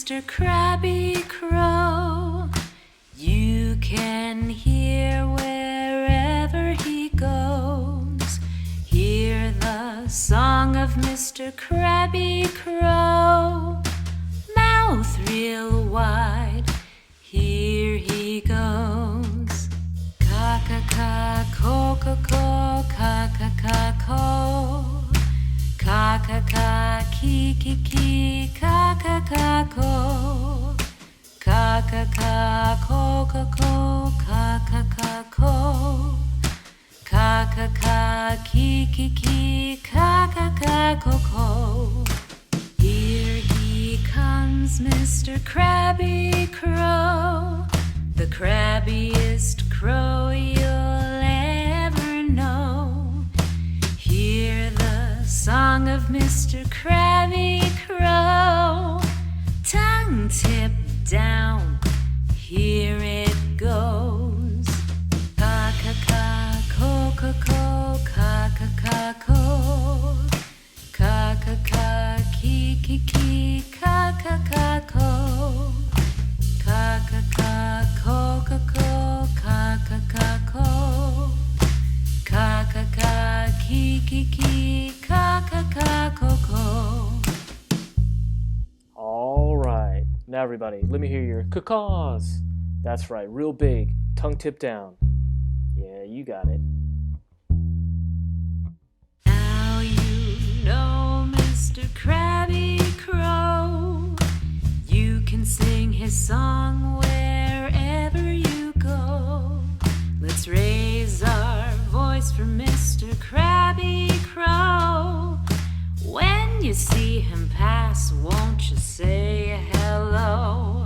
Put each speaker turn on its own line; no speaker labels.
Mr. Crabby Crow. You can hear wherever he goes. Hear the song of Mr. Crabby Crow. Mouth real wide, here he goes. Ka-ka-ka-co-co-co, ka-ka-ka-co. Ka-ka-ka-ki-ki-ki, ka-ka-ka-co. Ka-ka-ka-co-co-co, ka-ka-ka-co. Ka-ka-ka-ki-ki-ki, ka-ka-ka-co-co. Here he comes, Mr. Crabby Crow, the crabbiest crow you'll ever know. Hear the song of Mr. Crabby Crow, tongue tipped down, here it goes. Ka-ka-ka-co-co-co, ka-ka-ka-co. Ka-ka-ka-ki-ki-ki, ka-ka-ka-co. Ka-ka-ka-co-co-co, ka-ka-ka-co. Ka-ka-ka-ki-ki-ki, ka-ka-ka-co-co.
All right. Now, everybody, let me hear your caws. That's right, real big, tongue tipped down. Yeah, you got it.
Now you know Mr. Crabby Crow. You can sing his song wherever you go. Let's raise our voice for Mr. Crabby Crow. When you see him pass, won't you say hello?